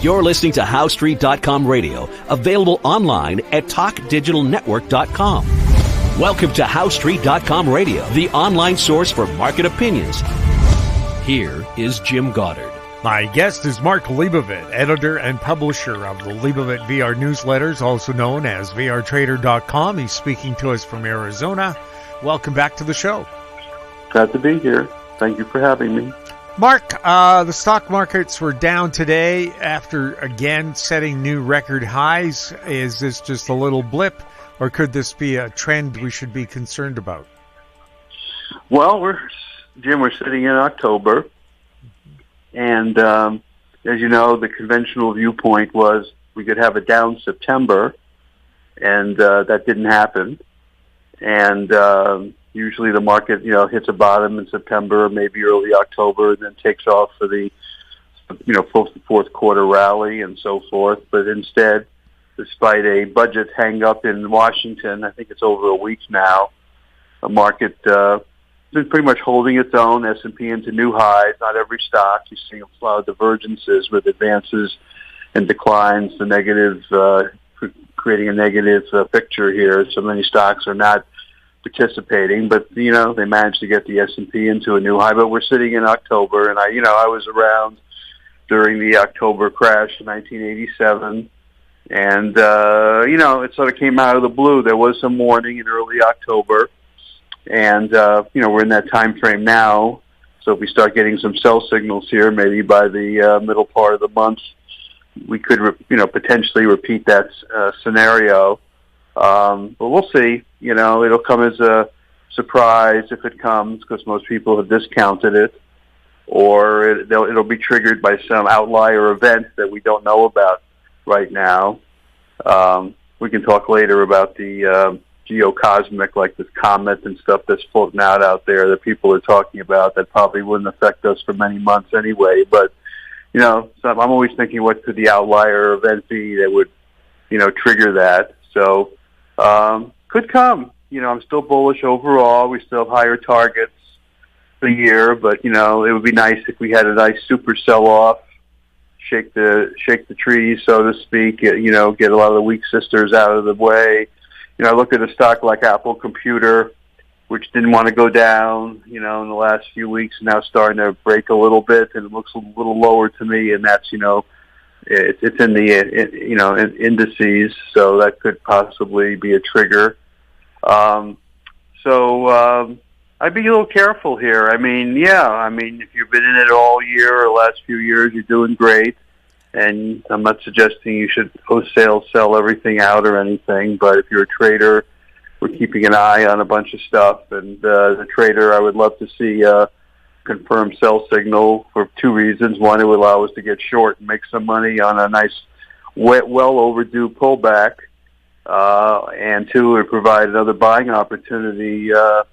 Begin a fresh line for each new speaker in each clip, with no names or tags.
You're listening to HowStreet.com radio, available online at TalkDigitalNetwork.com. Welcome to HowStreet.com radio, the online source for market opinions. Here is Jim Goddard.
My guest is Mark Leibovit, editor and publisher of the Leibovit VR newsletters, also known as VRTrader.com. He's speaking to us from Arizona. Welcome back to the show.
Glad to be here. Thank you for having me.
Mark, the stock markets were down today after, again, setting new record highs. Is this just a little blip, or could this be a trend we should be concerned about?
Well, we're sitting in October, and as you know, the conventional viewpoint was we could have a down September, and that didn't happen. And usually the market, hits a bottom in September, maybe early October, and then takes off for the, fourth quarter rally and so forth. But instead, despite a budget hang-up in Washington, I think it's over a week now, the market been pretty much holding its own, S&P into new highs. Not every stock. You're seeing a lot of divergences with advances and declines, the negative, creating a negative picture here. So many stocks are not participating, but, they managed to get the S&P into a new high. But we're sitting in October, and I was around during the October crash in 1987. And, it sort of came out of the blue. There was some warning in early October. And, we're in that time frame now. So if we start getting some sell signals here, maybe by the middle part of the month, we could, potentially repeat that scenario. But we'll see. It'll come as a surprise if it comes, because most people have discounted it. Or it'll be triggered by some outlier event that we don't know about right now. We can talk later about the geocosmic, like this comet and stuff that's floating out there that people are talking about that probably wouldn't affect us for many months anyway. But, so I'm always thinking, what could the outlier event be that would, trigger that? So, could come. I'm still bullish overall. We still have higher targets for the year, but, it would be nice if we had a nice super sell-off, shake the trees, so to speak, get a lot of the weak sisters out of the way. I look at a stock like Apple Computer, which didn't want to go down, in the last few weeks, now starting to break a little bit, and it looks a little lower to me, and that's, it's in the, indices, so that could possibly be a trigger. I'd be a little careful here. If you've been in it all year or last few years, you're doing great. And I'm not suggesting you should wholesale sell everything out or anything, but if you're a trader, we're keeping an eye on a bunch of stuff. And the trader, I would love to see a confirmed sell signal for two reasons. One, it would allow us to get short and make some money on a nice, well overdue pullback. And two, it would provide another buying opportunity on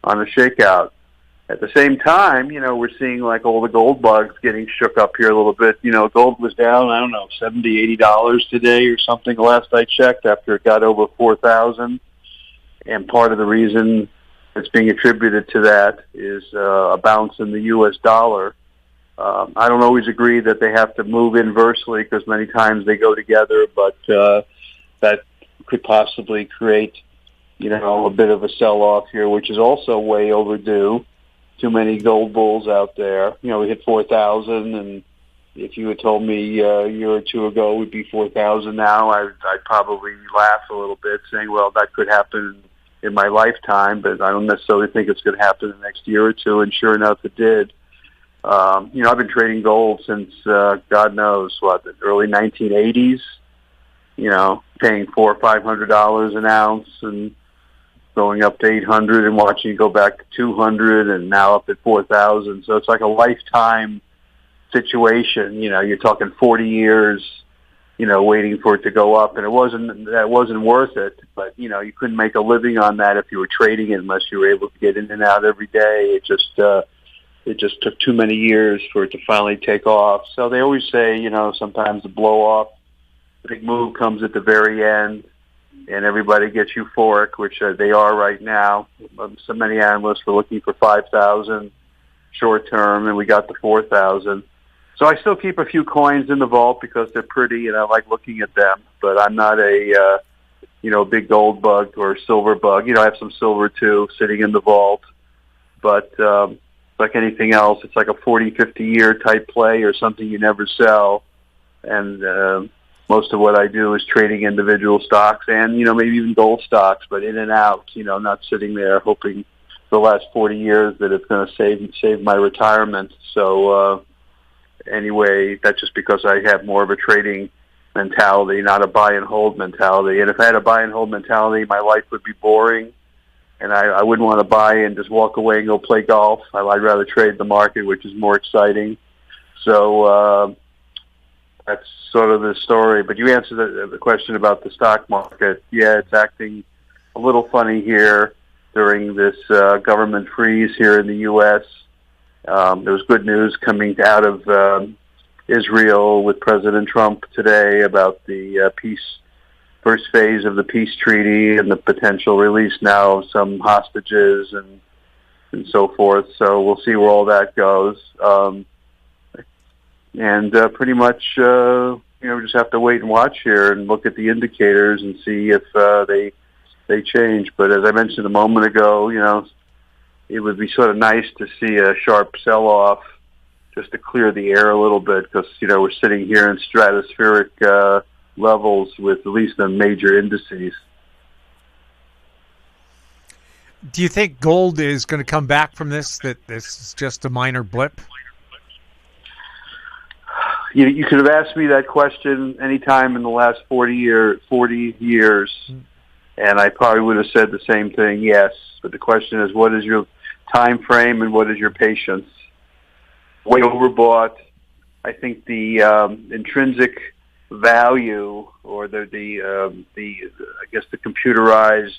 a shakeout. At the same time, we're seeing like all the gold bugs getting shook up here a little bit. Gold was down, $70, $80 today or something last I checked, after it got over 4,000. And part of the reason that's being attributed to that is a bounce in the U.S. dollar. I don't always agree that they have to move inversely, because many times they go together, but that could possibly create, a bit of a sell-off here, which is also way overdue. Too many gold bulls out there. We hit 4,000, and if you had told me a year or two ago we'd be 4,000 now, I'd probably laugh a little bit, saying, well, that could happen in my lifetime, but I don't necessarily think it's going to happen in the next year or two, and sure enough, it did. I've been trading gold since, God knows, the early 1980s, paying $400 or $500 an ounce, and going up to 800 and watching it go back to 200 and now up at 4,000. So it's like a lifetime situation. You're talking 40 years, waiting for it to go up. And that wasn't worth it. But, you couldn't make a living on that if you were trading it unless you were able to get in and out every day. It just took too many years for it to finally take off. So they always say, sometimes the blow off, the big move comes at the very end, and everybody gets euphoric, which they are right now. So many analysts were looking for 5,000 short term, and we got to 4,000. So I still keep a few coins in the vault because they're pretty and I like looking at them. But I'm not a big gold bug or silver bug. I have some silver too sitting in the vault. But like anything else, it's like a 40, 50-year type play or something you never sell. And most of what I do is trading individual stocks and, maybe even gold stocks, but in and out, not sitting there hoping for the last 40 years that it's going to save my retirement. So anyway, that's just because I have more of a trading mentality, not a buy and hold mentality. And if I had a buy and hold mentality, my life would be boring. And I wouldn't want to buy and just walk away and go play golf. I'd rather trade the market, which is more exciting. So that's sort of the story. But you answered the question about the stock market. Yeah, it's acting a little funny here during this government freeze here in the U.S. There was good news coming out of Israel with President Trump today about the first phase of the peace treaty and the potential release now of some hostages and so forth. So we'll see where all that goes. And pretty much, we just have to wait and watch here and look at the indicators and see if they change. But as I mentioned a moment ago, it would be sort of nice to see a sharp sell-off just to clear the air a little bit because, we're sitting here in stratospheric levels with at least the major indices.
Do you think gold is going to come back from this, that this is just a minor blip?
You could have asked me that question any time in the last 40 years, and I probably would have said the same thing, yes. But the question is, what is your time frame and what is your patience? Way overbought. I think the intrinsic value or the computerized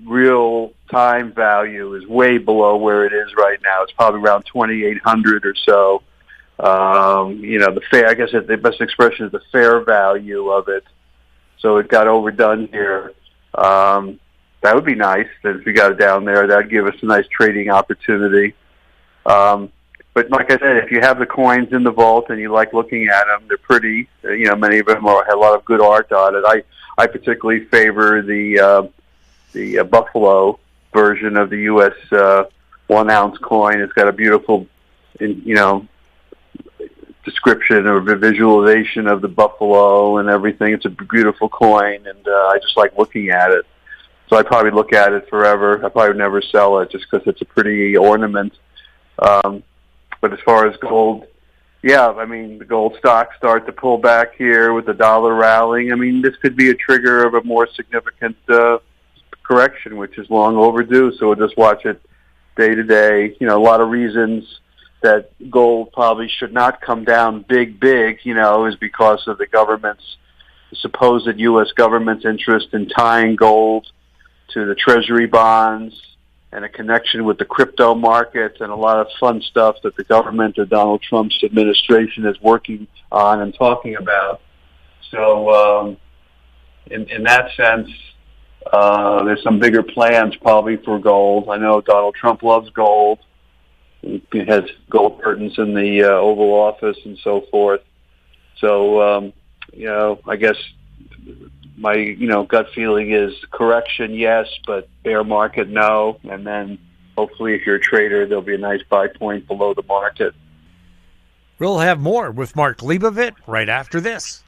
real time value is way below where it is right now. It's probably around 2,800 or so. The best expression is the fair value of it. So it got overdone here. That would be nice. That if we got it down there, that'd give us a nice trading opportunity. But like I said, if you have the coins in the vault and you like looking at them, they're pretty. Many of them have a lot of good art on it. I particularly favor the Buffalo version of the U.S. 1 ounce coin. It's got a beautiful, description or visualization of the buffalo and everything. It's a beautiful coin, and I just like looking at it. So I probably look at it forever. I probably would never sell it just because it's a pretty ornament. But as far as gold, the gold stocks start to pull back here with the dollar rallying. This could be a trigger of a more significant correction, which is long overdue. So we'll just watch it day to day. A lot of reasons that gold probably should not come down big, is because of the supposed U.S. government's interest in tying gold to the treasury bonds and a connection with the crypto market and a lot of fun stuff that the government or Donald Trump's administration is working on and talking about. So in that sense, there's some bigger plans probably for gold. I know Donald Trump loves gold. He has gold curtains in the Oval Office and so forth. So, I guess my, gut feeling is correction, yes, but bear market, no. And then hopefully if you're a trader, there'll be a nice buy point below the market.
We'll have more with Mark Leibovit right after this.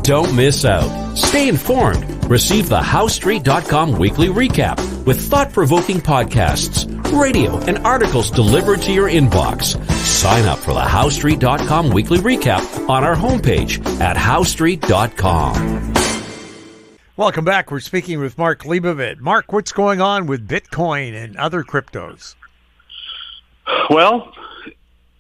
Don't miss out. Stay informed. Receive the HowStreet.com weekly recap with thought-provoking podcasts, radio, and articles delivered to your inbox. Sign up for the HowStreet.com weekly recap on our homepage at HowStreet.com.
Welcome back. We're speaking with Mark Leibovit. Mark, what's going on with Bitcoin and other cryptos?
Well,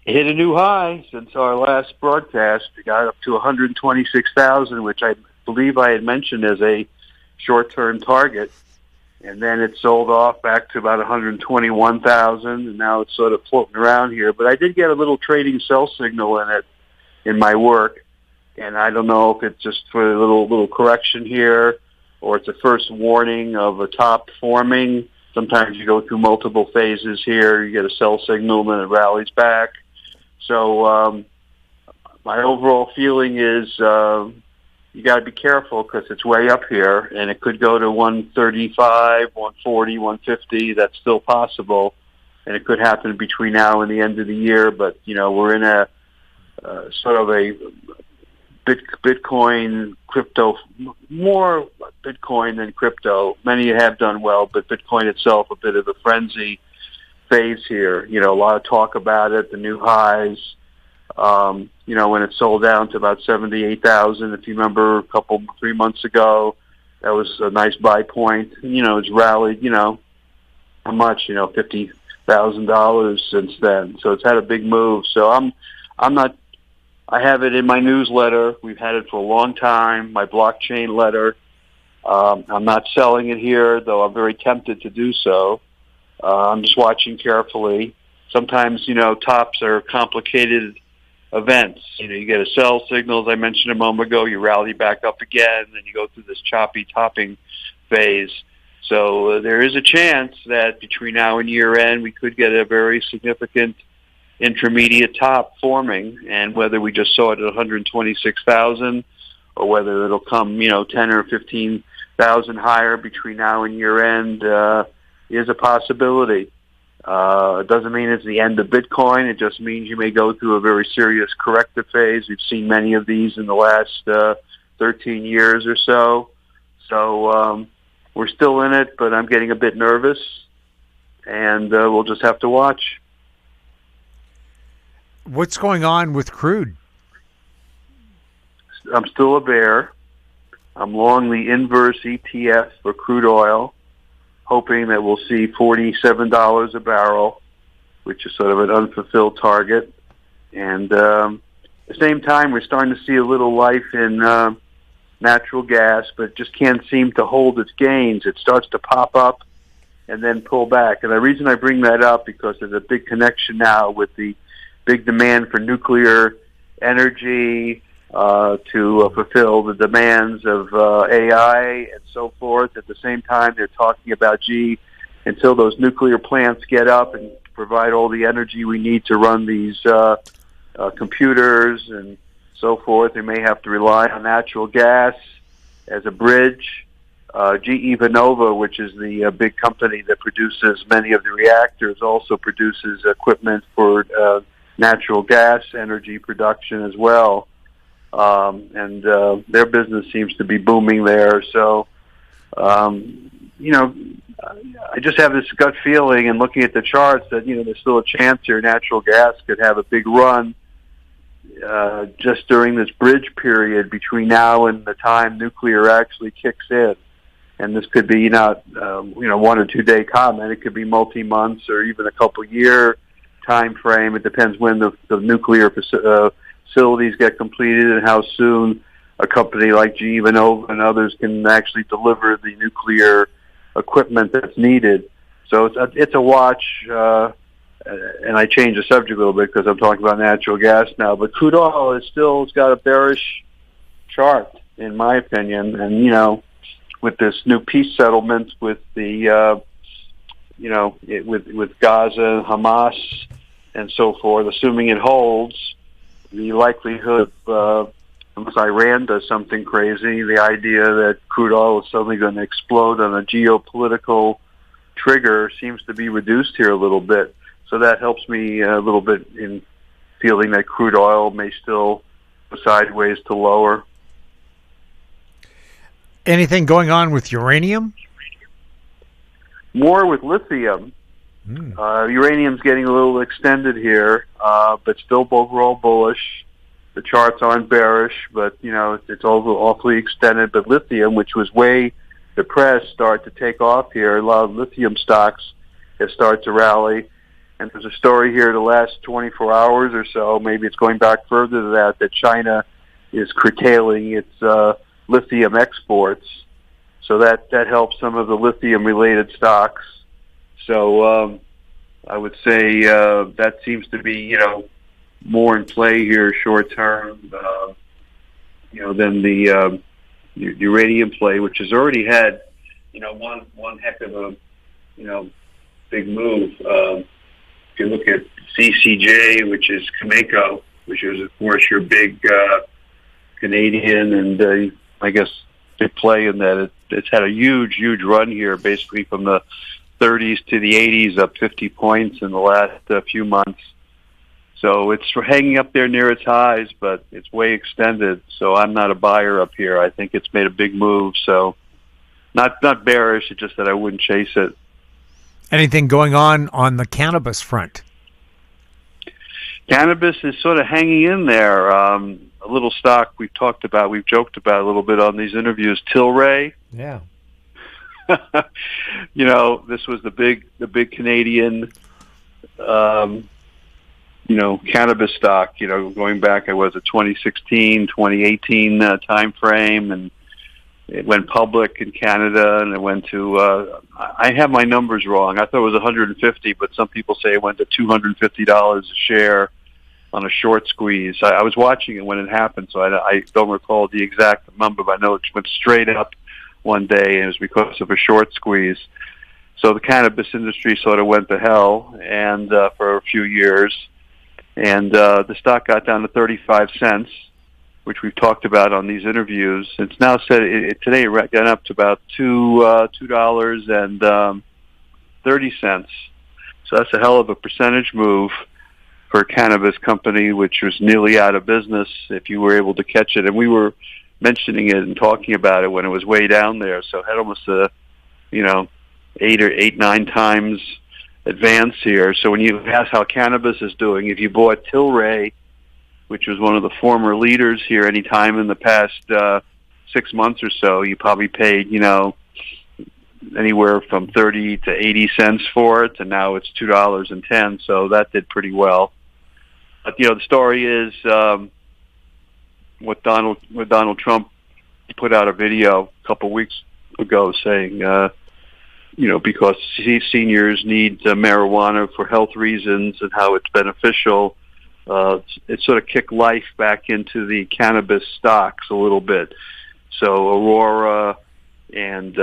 it hit a new high since our last broadcast. It got up to 126,000, which I believe I had mentioned as a short-term target. And then it sold off back to about 121,000, and now it's sort of floating around here. But I did get a little trading sell signal in it in my work, and I don't know if it's just for a little correction here or it's a first warning of a top forming. Sometimes you go through multiple phases here. You get a sell signal, and then it rallies back. So my overall feeling is you got to be careful because it's way up here, and it could go to 135, 140, 150. That's still possible, and it could happen between now and the end of the year. But we're in a sort of a Bitcoin, crypto, more Bitcoin than crypto. Many have done well, but Bitcoin itself a bit of a frenzy phase here. A lot of talk about it, the new highs. When it sold down to about 78,000, if you remember 3 months ago, that was a nice buy point. It's rallied, how much, $50,000 since then. So it's had a big move. So I have it in my newsletter. We've had it for a long time, my blockchain letter. I'm not selling it here, though I'm very tempted to do so. I'm just watching carefully. Sometimes, tops are complicated events. You get a sell signal, as I mentioned a moment ago, you rally back up again, and you go through this choppy topping phase. So there is a chance that between now and year end, we could get a very significant intermediate top forming, and whether we just saw it at 126,000 or whether it'll come, 10 or 15,000 higher between now and year end is a possibility. It doesn't mean it's the end of Bitcoin. It just means you may go through a very serious corrective phase. We've seen many of these in the last 13 years or so. So we're still in it, but I'm getting a bit nervous, and we'll just have to watch.
What's going on with crude?
I'm still a bear. I'm long the inverse ETF for crude oil, hoping that we'll see $47 a barrel, which is sort of an unfulfilled target. And at the same time, we're starting to see a little life in natural gas, but just can't seem to hold its gains. It starts to pop up and then pull back. And the reason I bring that up, because there's a big connection now with the big demand for nuclear energy to fulfill the demands of AI and so forth. At the same time, they're talking about, until those nuclear plants get up and provide all the energy we need to run these computers and so forth, they may have to rely on natural gas as a bridge. GE Vernova, which is the big company that produces many of the reactors, also produces equipment for natural gas energy production as well. And their business seems to be booming there. So, I just have this gut feeling, and looking at the charts, that, there's still a chance here natural gas could have a big run just during this bridge period between now and the time nuclear actually kicks in. And this could be not, 1 or 2 day comment. It could be multi-months or even a couple-year time frame. It depends when the nuclear facilities get completed and how soon a company like GE Vernova and others can actually deliver the nuclear equipment that's needed. So it's a watch, and I change the subject a little bit because I'm talking about natural gas now. But crude oil it's got a bearish chart, in my opinion. And, with this new peace settlement with the, with Gaza, Hamas, and so forth, assuming it holds, the likelihood, unless Iran does something crazy, the idea that crude oil is suddenly going to explode on a geopolitical trigger seems to be reduced here a little bit. So that helps me a little bit in feeling that crude oil may still go sideways to lower.
Anything going on with uranium?
More with lithium. Uranium's getting a little extended here, but still overall bullish. The charts aren't bearish, but it's awfully extended. But lithium, which was way depressed, start to take off here. A lot of lithium stocks have started to rally. And there's a story here the last 24 hours or so, maybe it's going back further to that China is curtailing its lithium exports. So that helps some of the lithium-related stocks. So I would say that seems to be, more in play here short term, than the uranium play, which has already had, one heck of a, big move. if you look at CCJ, which is Cameco, which is, of course, your big Canadian and I guess big play in that it's had a huge run here, basically from the 30s to the 80s, up 50 points in the last few months. So it's hanging up there near its highs, but it's way extended. So I'm not a buyer up here. I think it's made a big move. So not bearish. It's just that I wouldn't chase it.
Anything going on the cannabis front?
Cannabis is sort of hanging in there. A little stock we've joked about a little bit on these interviews. Tilray.
Yeah.
This was the big Canadian, cannabis stock, going back, I was a 2016, 2018 time frame, and it went public in Canada, and it went to, I have my numbers wrong. I thought it was 150, but some people say it went to $250 a share on a short squeeze. I was watching it when it happened, so I don't recall the exact number, but I know it went straight up one day, and it was because of a short squeeze. So the cannabis industry sort of went to hell, and for a few years, and the stock got down to 35 cents, which we've talked about on these interviews. It's now today it got up to about $2.30. So that's a hell of a percentage move for a cannabis company, which was nearly out of business if you were able to catch it. And we were mentioning it and talking about it when it was way down there. So it had almost a, 9 times advance here. So when you ask how cannabis is doing, if you bought Tilray, which was one of the former leaders here, any time in the past 6 months or so, you probably paid, anywhere from 30 to 80 cents for it, and now it's $2.10. So that did pretty well. But the story is what Donald Trump put out a video a couple weeks ago saying, because seniors need marijuana for health reasons and how it's beneficial. It sort of kicked life back into the cannabis stocks a little bit. So Aurora and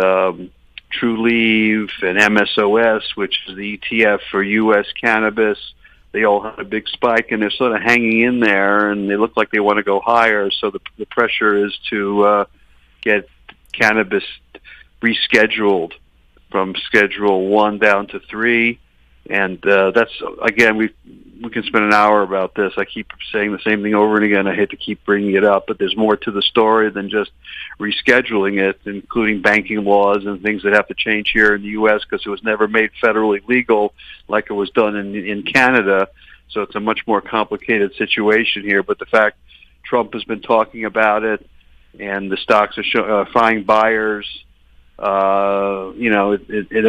True Leave and MSOS, which is the ETF for U.S. cannabis, they all had a big spike, and they're sort of hanging in there, and they look like they want to go higher. So the pressure is to get cannabis rescheduled from Schedule 1 down to 3. And that's, again, we can spend an hour about this. I keep saying the same thing over and again. I hate to keep bringing it up, but there's more to the story than just rescheduling it, including banking laws and things that have to change here in the U.S. because it was never made federally legal like it was done in Canada. So it's a much more complicated situation here. But the fact Trump has been talking about it and the stocks are finding buyers,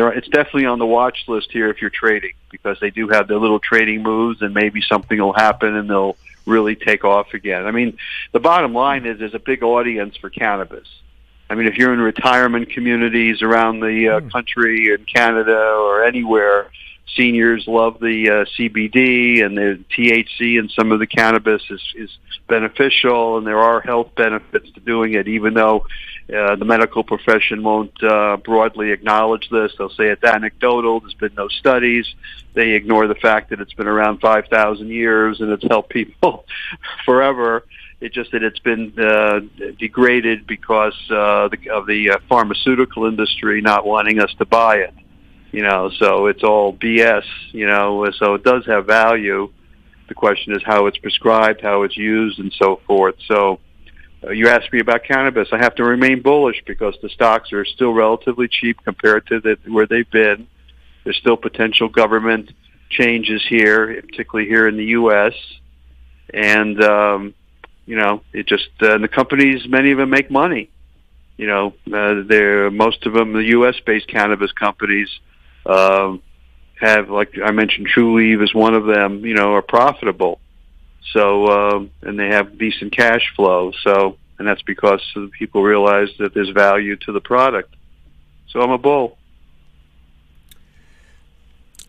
it's definitely on the watch list here if you're trading, because they do have their little trading moves, and maybe something will happen and they'll really take off again. I mean, the bottom line is there's a big audience for cannabis. I mean, if you're in retirement communities around the country, in Canada or anywhere, seniors love the CBD, and the THC and some of the cannabis is beneficial, and there are health benefits to doing it, even though the medical profession won't broadly acknowledge this. They'll say it's anecdotal, there's been no studies. They ignore the fact that it's been around 5,000 years and it's helped people forever. It's just that it's been degraded because of the pharmaceutical industry not wanting us to buy it. So it's all BS, so it does have value. The question is how it's prescribed, how it's used, and so forth. So you asked me about cannabis. I have to remain bullish because the stocks are still relatively cheap compared to where they've been. There's still potential government changes here, particularly here in the U.S. And, it just, the companies, many of them make money. Most of them, the U.S.-based cannabis companies, have, like I mentioned, True Leave is one of them, are profitable. So, and they have decent cash flow. So, and that's because people realize that there's value to the product. So I'm a bull.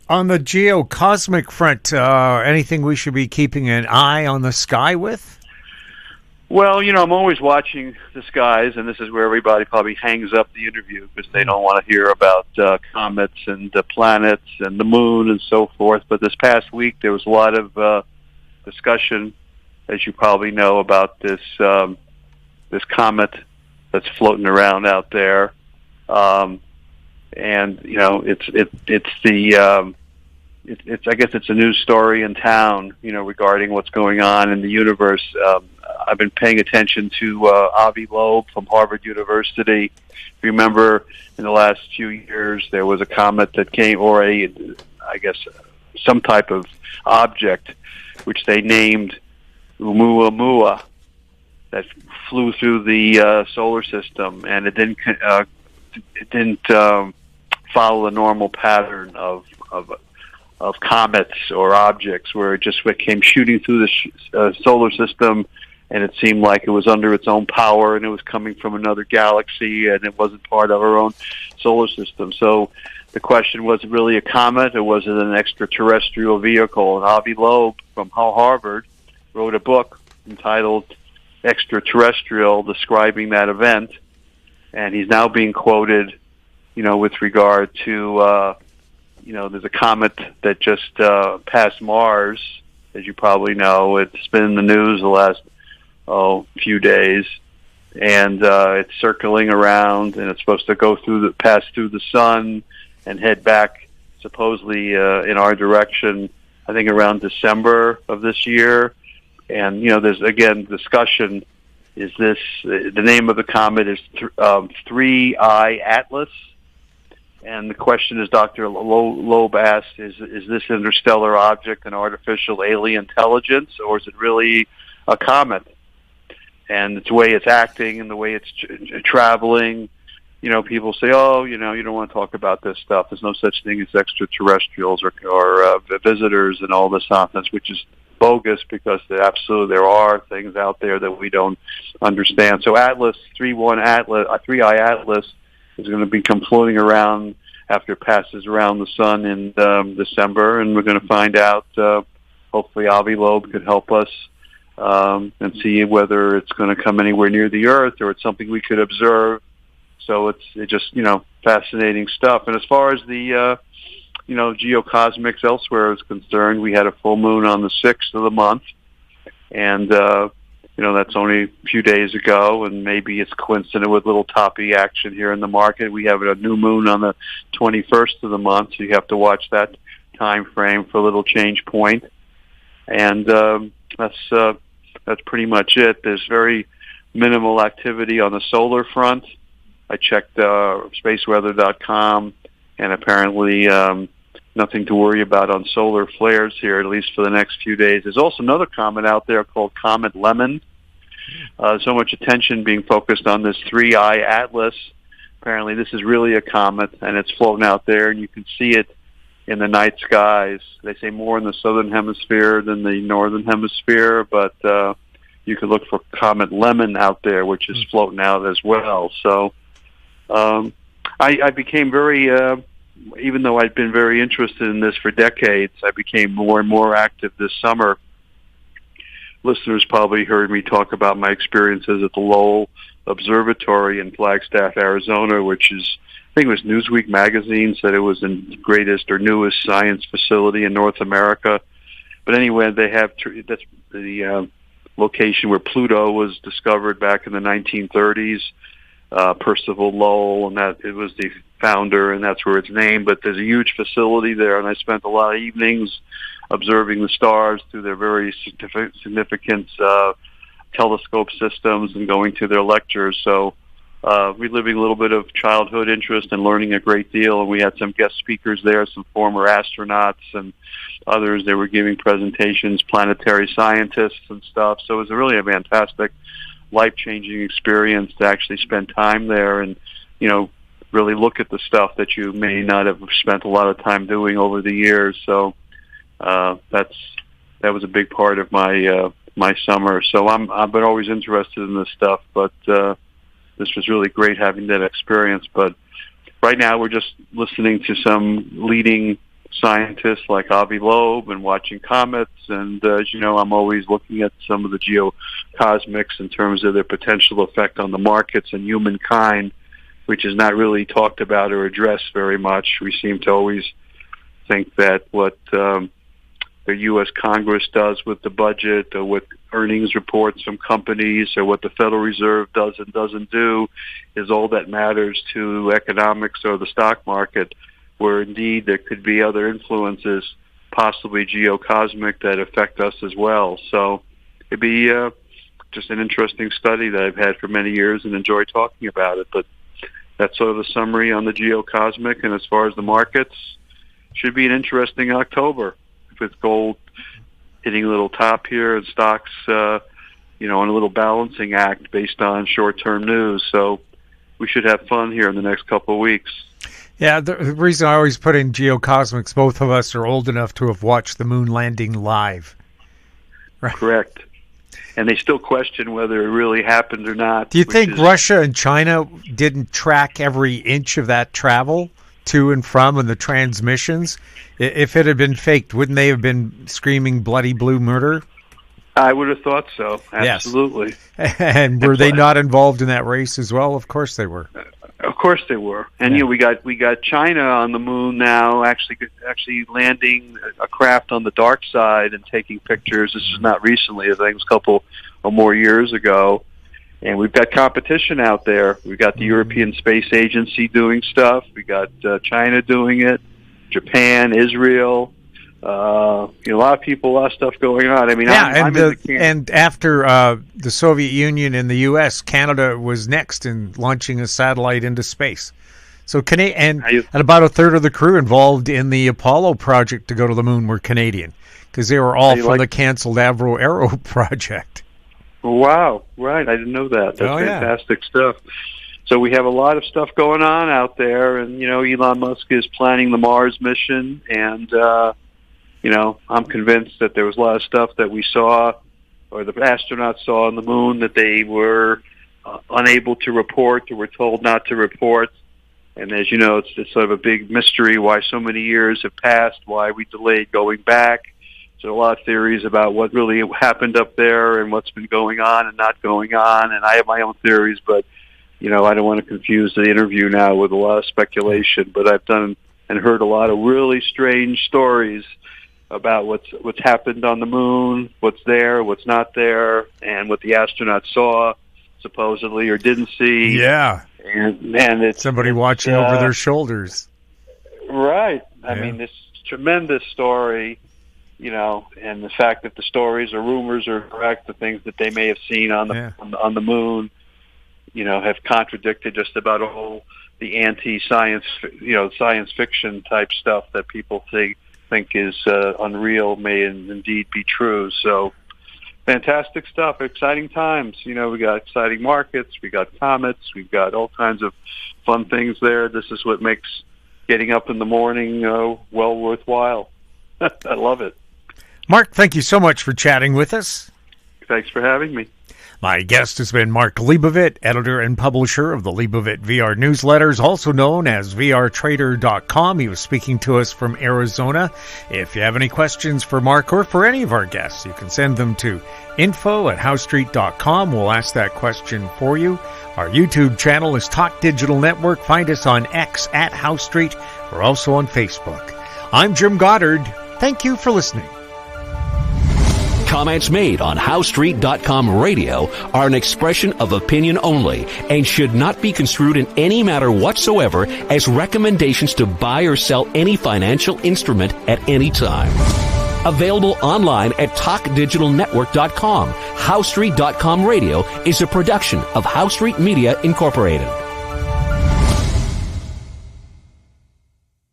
On the geocosmic front, anything we should be keeping an eye on the sky with?
Well, I'm always watching the skies, and this is where everybody probably hangs up the interview because they don't want to hear about comets and planets and the moon and so forth. But this past week, there was a lot of discussion, as you probably know, about this comet that's floating around out there, and it's I guess it's a news story in town, regarding what's going on in the universe. I've been paying attention to Avi Loeb from Harvard University. If you remember, in the last few years, there was a comet that came, or some type of object, which they named Oumuamua, that flew through the solar system, and it didn't follow the normal pattern of comets or objects, where it just came shooting through the solar system, and it seemed like it was under its own power, and it was coming from another galaxy, and it wasn't part of our own solar system. So the question was, it really a comet, or was it an extraterrestrial vehicle? And Avi Loeb from Harvard wrote a book entitled Extraterrestrial, describing that event, and he's now being quoted, with regard to, there's a comet that just passed Mars, as you probably know. It's been in the news the last few days, and it's circling around, and it's supposed to pass through the sun and head back, supposedly in our direction, I think around December of this year. And there's again discussion. Is this the name of the comet? Is 3I Atlas? And the question is, Dr. Loeb asked, is this interstellar object an artificial alien intelligence, or is it really a comet? And the way it's acting and the way it's traveling, people say, you don't want to talk about this stuff. There's no such thing as extraterrestrials or visitors and all this nonsense, which is bogus, because there are things out there that we don't understand. So Atlas, 3I Atlas, is going to become floating around after it passes around the sun in December, and we're going to find out. Hopefully, Avi Loeb could help us and see whether it's going to come anywhere near the Earth, or it's something we could observe. So it's just fascinating stuff. And as far as the geocosmics elsewhere is concerned, we had a full moon on the 6th of the month, and that's only a few days ago, and maybe it's coincident with little toppy action here in the market. We have a new moon on the 21st of the month, so you have to watch that time frame for a little change point. And that's pretty much it. There's very minimal activity on the solar front. I checked spaceweather.com, and apparently nothing to worry about on solar flares here, at least for the next few days. There's also another comet out there called Comet Lemon. So much attention being focused on this 3I Atlas. Apparently this is really a comet, and it's floating out there, and you can see it in the night skies. They say more in the southern hemisphere than the northern hemisphere, but you could look for Comet Lemon out there, which is floating out as well. So I became very... even though I'd been very interested in this for decades, I became more and more active this summer. Listeners probably heard me talk about my experiences at the Lowell Observatory in Flagstaff, Arizona, which is, I think it was Newsweek magazine said it was the greatest or newest science facility in North America. But anyway, they have that's the location where Pluto was discovered back in the 1930s. Percival Lowell, and that it was the founder, and that's where it's named. But there's a huge facility there, and I spent a lot of evenings observing the stars through their very significant telescope systems and going to their lectures. So reliving a little bit of childhood interest and learning a great deal. And we had some guest speakers there, some former astronauts and others. They were giving presentations, planetary scientists and stuff. So it was really a fantastic, life-changing experience to actually spend time there and, really look at the stuff that you may not have spent a lot of time doing over the years. So that was a big part of my summer. So I've been always interested in this stuff, but this was really great having that experience. But right now we're just listening to some leading scientists like Avi Loeb and watching comets. And as you know, I'm always looking at some of the geocosmics in terms of their potential effect on the markets and humankind, which is not really talked about or addressed very much. We seem to always think that what the U.S. Congress does with the budget, or what earnings reports from companies, or what the Federal Reserve does and doesn't do is all that matters to economics or the stock market, where indeed there could be other influences, possibly geocosmic, that affect us as well. So it'd be just an interesting study that I've had for many years and enjoy talking about it. But that's sort of a summary on the geocosmic. And as far as the markets, should be an interesting October, with gold hitting a little top here and stocks, on a little balancing act based on short-term news. So we should have fun here in the next couple of weeks.
Yeah, the reason I always put in geocosmics, both of us are old enough to have watched the moon landing live. Right?
Correct. And they still question whether it really happened or not.
Do you think Russia and China didn't track every inch of that travel to and from and the transmissions? If it had been faked, wouldn't they have been screaming bloody blue murder?
I would have thought so. Absolutely.
Yes. And were they not involved in that race as well? Of course they were.
Of course they were. And we got China on the moon now, actually landing a craft on the dark side and taking pictures. This is not recently. I think it was a couple or more years ago. And we've got competition out there. We've got the European Space Agency doing stuff. We got China doing it, Japan, Israel. A lot of people, a lot of stuff going on. I mean, I'm in the camp. And
after the Soviet Union and the U.S., Canada was next in launching a satellite into space. So and about a third of the crew involved in the Apollo project to go to the moon were Canadian, because they were all for the canceled Avro Aero project.
Wow, right. I didn't know that. That's fantastic stuff. So we have a lot of stuff going on out there, and, Elon Musk is planning the Mars mission, and, I'm convinced that there was a lot of stuff that we saw, or the astronauts saw on the moon, that they were unable to report or were told not to report. And as you know, it's sort of a big mystery why so many years have passed, why we delayed going back. So a lot of theories about what really happened up there and what's been going on and not going on. And I have my own theories, but, I don't want to confuse the interview now with a lot of speculation. But I've done and heard a lot of really strange stories about what's happened on the moon, what's there, what's not there, and what the astronauts saw, supposedly, or didn't see.
Yeah.
And it's
somebody watching over their shoulders.
Right. I mean, this tremendous story, and the fact that the stories or rumors are correct, the things that they may have seen on the moon, have contradicted just about all the anti-science, science fiction type stuff that people think is unreal may indeed be true. So fantastic stuff, exciting times. We got exciting markets, we got comets, we've got all kinds of fun things there. This is what makes getting up in the morning well worthwhile. I love it.
Mark, thank you so much for chatting with us.
Thanks for having me.
My guest has been Mark Leibovit, editor and publisher of the Leibovit VR newsletters, also known as VRtrader.com. He was speaking to us from Arizona. If you have any questions for Mark or for any of our guests, you can send them to info@howstreet.com. We'll ask that question for you. Our YouTube channel is Talk Digital Network. Find us on X @HowStreet. We're also on Facebook. I'm Jim Goddard. Thank you for listening.
Comments made on HowStreet.com radio are an expression of opinion only and should not be construed in any matter whatsoever as recommendations to buy or sell any financial instrument at any time. Available online at TalkDigitalNetwork.com. HowStreet.com radio is a production of HowStreet Media Incorporated.